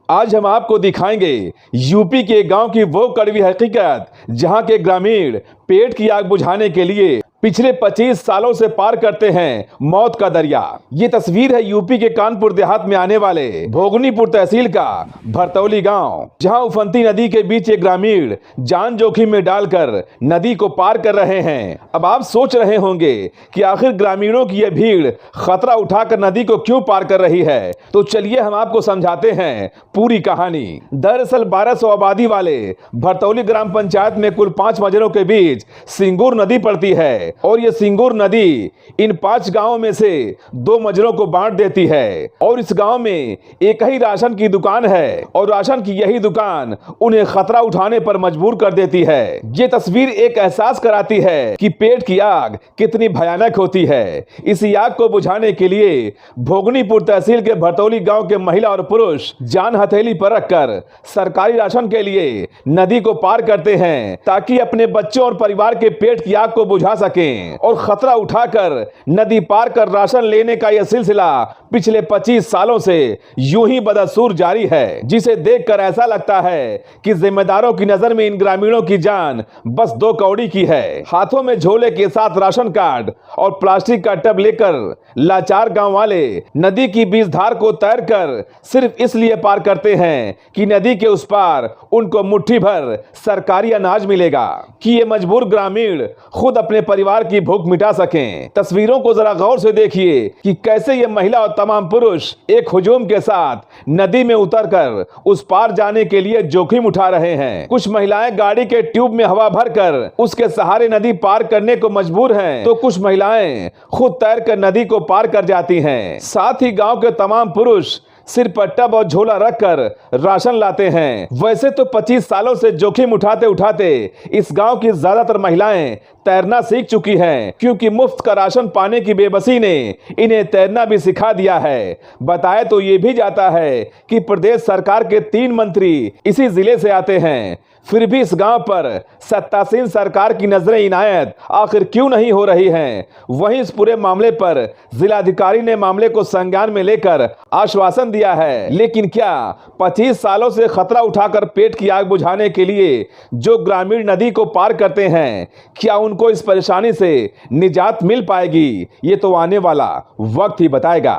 आज हम आपको दिखाएंगे यूपी के गांव की वो कड़वी हकीकत जहां के ग्रामीण पेट की आग बुझाने के लिए पिछले 25 सालों से पार करते हैं मौत का दरिया। ये तस्वीर है यूपी के कानपुर देहात में आने वाले भोगनीपुर तहसील का भरतौली गांव, जहां उफनती नदी के बीच एक ग्रामीण जान जोखिम में डालकर नदी को पार कर रहे हैं। अब आप सोच रहे होंगे कि आखिर ग्रामीणों की यह भीड़ खतरा उठाकर नदी को क्यों पार कर रही है, तो चलिए हम आपको समझाते हैं पूरी कहानी। दरअसल 1200 आबादी वाले भरतौली ग्राम पंचायत में कुल 5 मजरों के बीच सिंगूर नदी पड़ती है और ये सिंगूर नदी इन 5 गांवों में से 2 मजरों को बांट देती है। और इस गांव में एक ही राशन की दुकान है और राशन की यही दुकान उन्हें खतरा उठाने पर मजबूर कर देती है। ये तस्वीर एक एहसास कराती है कि पेट की आग कितनी भयानक होती है। इसी आग को बुझाने के लिए भोगनीपुर तहसील के भरतौली गांव के महिला और पुरुष जान हथेली पर रखकर सरकारी राशन के लिए नदी को पार करते हैं ताकि अपने बच्चों और परिवार के पेट की आग को बुझा सकें। और खतरा उठाकर नदी पार कर राशन लेने का यह सिलसिला पिछले 25 सालों से यूं ही बदसूर जारी है, जिसे देखकर ऐसा लगता है कि जिम्मेदारों की नजर में इन ग्रामीणों की जान बस 2 कौड़ी की है। हाथों में झोले के साथ राशन कार्ड और प्लास्टिक का टब लेकर लाचार गांव वाले नदी की बीच धार को तैरकर सिर्फ इसलिए पार करते हैं कि नदी के उस पार उनको मुट्ठी भर सरकारी अनाज मिलेगा, कि ये मजबूर ग्रामीण खुद अपने परिवार की भूख मिटा सकें। तस्वीरों को जरा गौर से देखिए कि कैसे ये महिला और तमाम पुरुष एक हुजूम के साथ नदी में उतरकर उस पार जाने के लिए जोखिम उठा रहे हैं। कुछ महिलाएं गाड़ी के ट्यूब में हवा भरकर उसके सहारे नदी पार करने को मजबूर हैं, तो कुछ महिलाएं खुद तैरकर नदी को पार कर जाती हैं। साथ ही गांव के तमाम पुरुष सिर पर टब और झोला रखकर राशन लाते हैं। वैसे तो 25 सालों से जोखिम उठाते उठाते इस गांव की ज्यादातर महिलाएं तैरना सीख चुकी हैं, क्योंकि मुफ्त का राशन पाने की बेबसी ने इन्हें तैरना भी सिखा दिया है। बताया तो ये भी जाता है कि प्रदेश सरकार के 3 मंत्री इसी जिले से आते हैं, फिर भी इस गांव पर सत्तासीन सरकार की नजरें इनायत आखिर क्यों नहीं हो रही हैं। वहीं इस पूरे मामले पर जिलाधिकारी ने मामले को संज्ञान में लेकर आश्वासन दिया है, लेकिन क्या 25 सालों से खतरा उठाकर पेट की आग बुझाने के लिए जो ग्रामीण नदी को पार करते हैं, क्या उनको इस परेशानी से निजात मिल पाएगी? ये तो आने वाला वक्त ही बताएगा।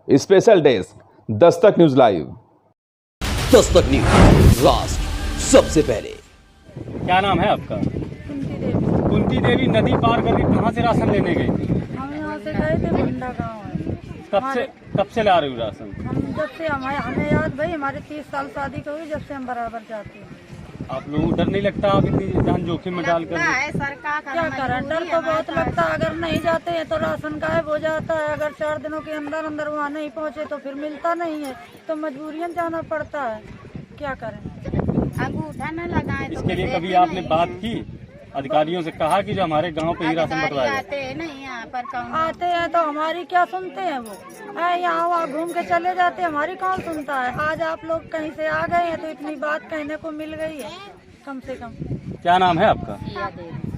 Special desk Dastak news live. Dastak news राष्ट्र सबसे पहले। क्या नाम है आपका? कुंती देवी नदी पार करके कहाँ से राशन लेने गई थी? हम यहाँ से गए थे, मुंडा गाँव है। कब से ला रही हूँ राशन? हम जब से हमें याद भाई, हमारे 30 साल शादी को हुई, जब से हम बराबर जाते हैं। आप लोगों को डर नहीं लगता आप इतनी जान जोखिम में डालकर? क्या करें, डर तो बहुत लगता है। अगर नहीं जाते हैं तो राशन गायब हो जाता है। अगर 4 दिनों के अंदर अंदर वहाँ नहीं पहुँचे तो फिर मिलता नहीं है, तो मजबूरियन जाना पड़ता है। क्या करें, अंगूठा न लगाए। इसके लिए कभी आपने बात की अधिकारियों से, कहा कि जो हमारे गांव पे ही राशन बंटवाएगा? आते हैं नहीं यहाँ पर, कौन आते हैं तो हमारी क्या सुनते हैं वो? यहाँ वहाँ घूम के चले जाते हैं, हमारी कौन सुनता है। आज आप लोग कहीं से आ गए हैं तो इतनी बात कहने को मिल गई है कम से कम। क्या नाम है आपका?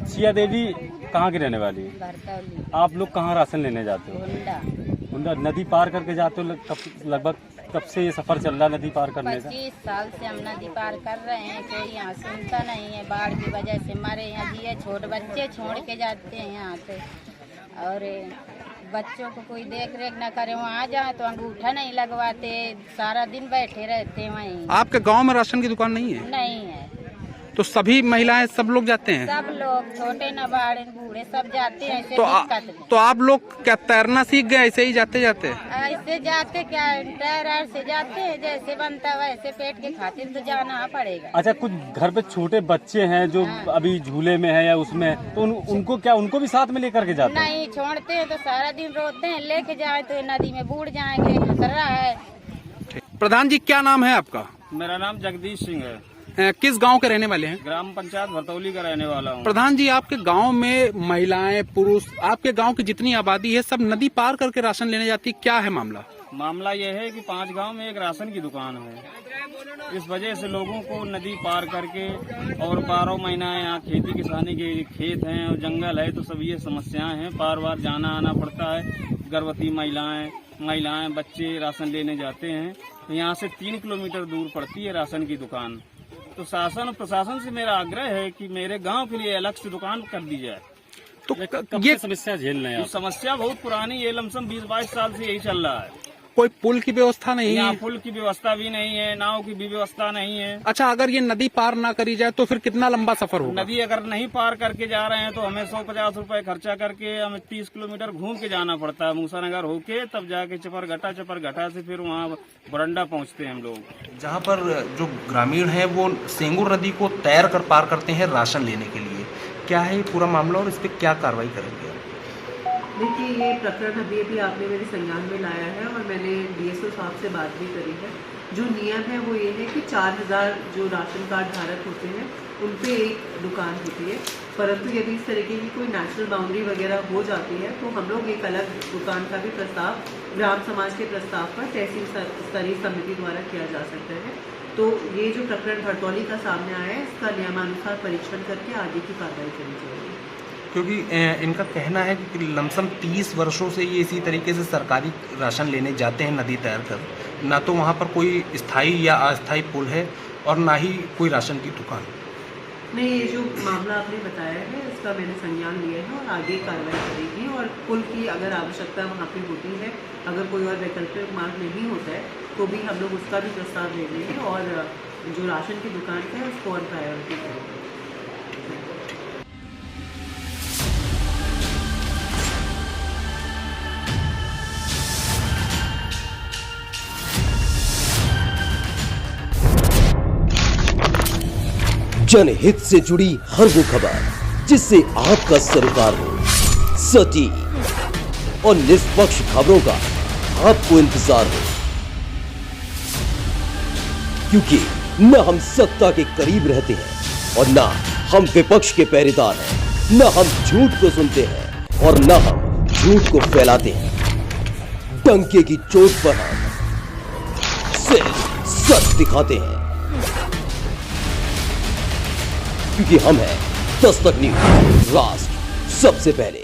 सिया देवी। कहाँ की रहने वाली है? भरतौली। आप लोग कहाँ राशन लेने जाते हो? हुंडा। नदी पार करके जाते हो? लगभग कब से ये सफर चल रहा नदी पार करने का? 25 साल से हम नदी पार कर रहे हैं, कोई यहाँ सुनता नहीं है। बाढ़ की वजह से हमारे यहाँ जी छोटे बच्चे छोड़ के जाते हैं यहाँ से, और बच्चों को कोई देख रेख न करे। वहाँ आ जाए तो अंगूठा नहीं लगवाते, सारा दिन बैठे रहते हैं वहीं। आपके गांव में राशन की दुकान नहीं है? नहीं है। तो सभी महिलाएं सब लोग जाते हैं? सब लोग, छोटे न बड़े बूढ़े सब जाते हैं। ऐसे दिक्कत नहीं। तो आप लोग क्या तैरना सीख गए ऐसे ही जाते जाते? ऐसे जाते क्या, टायर से जाते हैं, जैसे बनता है वैसे पेट के खातिर तो जाना पड़ेगा। अच्छा, कुछ घर पे छोटे बच्चे हैं जो अभी झूले में है या उसमें, तो उनको क्या, उनको भी साथ में लेकर के जाते हैं? नहीं छोड़ते हैं तो सारा दिन रोते हैं, लेके जाए तो नदी में बूढ़ जाएंगे, खतरा है। प्रधान जी, क्या नाम है आपका? मेरा नाम जगदीश सिंह है। किस गांव के रहने वाले हैं? ग्राम पंचायत भरतौली का रहने वाला हूँ। प्रधान जी, आपके गांव में महिलाएं पुरुष, आपके गांव की जितनी आबादी है सब नदी पार करके राशन लेने जाती है, क्या है मामला? मामला ये है कि 5 गांव में एक राशन की दुकान है। इस वजह से लोगों को नदी पार करके, और 12 महीना यहाँ खेती किसानी के खेत हैं और जंगल है, तो सब ये समस्याएं हैं। बार बार जाना आना पड़ता है। गर्भवती महिलाएं बच्चे राशन लेने जाते हैं। यहाँ से 3 किलोमीटर दूर पड़ती है राशन की दुकान। तो शासन और प्रशासन से मेरा आग्रह है कि मेरे गांव के लिए अलग से दुकान कर दी जाए। तो ये समस्या झेल रहे हैं। ये समस्या बहुत पुरानी है, लमसम 20-22 साल से यही चल रहा है। कोई पुल की व्यवस्था नहीं यहाँ है? पुल की व्यवस्था भी नहीं है, नाव की भी व्यवस्था नहीं है। अच्छा, अगर ये नदी पार ना करी जाए तो फिर कितना लंबा सफर होगा? नदी अगर नहीं पार करके जा रहे हैं तो हमें 150 रुपए खर्चा करके हमें 30 किलोमीटर घूम के जाना पड़ता है, मूसानगर होके, तब जाके चपरघटा से फिर वहाँ बरंडा पहुँचते हैं हम लोग। जहाँ पर जो ग्रामीण हैं वो सेंगुर नदी को तैर कर पार करते हैं राशन लेने के लिए। क्या है ये पूरा मामला और इस पर क्या कार्रवाई करेंगे? देखिए, ये प्रकरण अभी आपने मेरे संज्ञान में लाया है और मैंने डीएसओ साहब से बात भी करी है। जो नियम है वो ये है कि 4000 जो राशन कार्ड धारक होते हैं उन पे एक दुकान होती है, परंतु यदि इस तरीके की कोई नेशनल बाउंड्री वगैरह हो जाती है तो हम लोग एक अलग दुकान का भी प्रस्ताव ग्राम समाज के प्रस्ताव पर तहसील स्तरीय समिति द्वारा किया जा सकता है। तो ये जो प्रकरण भरतौली का सामने आया है, इसका नियमानुसार परीक्षण करके आगे की कार्रवाई करी जाएगी। क्योंकि इनका कहना है कि लमसम 30 वर्षों से ये इसी तरीके से सरकारी राशन लेने जाते हैं नदी तैर कर। ना तो वहाँ पर कोई स्थायी या अस्थायी पुल है और ना ही कोई राशन की दुकान। नहीं, ये जो मामला आपने बताया है इसका मैंने संज्ञान लिया है और आगे कार्रवाई करेगी। और पुल की अगर आवश्यकता वहाँ पे होती है, अगर कोई और वैकल्पिक मार्ग नहीं होता है तो भी हम लोग उसका भी प्रस्ताव ले लेंगे और जो राशन की दुकान है उसको ऑन प्रायोरिटी करेंगे। जनहित से जुड़ी हर वो खबर जिससे आपका सरोकार हो, सटीक और निष्पक्ष खबरों का आपको इंतजार हो, क्योंकि न हम सत्ता के करीब रहते हैं और न हम विपक्ष के पहरेदार हैं, न हम झूठ को सुनते हैं और न हम झूठ को फैलाते हैं। डंके की चोट पर हम सिर्फ सच दिखाते हैं, क्योंकि हम हैं दस्तक न्यूज, राष्ट्र सबसे पहले।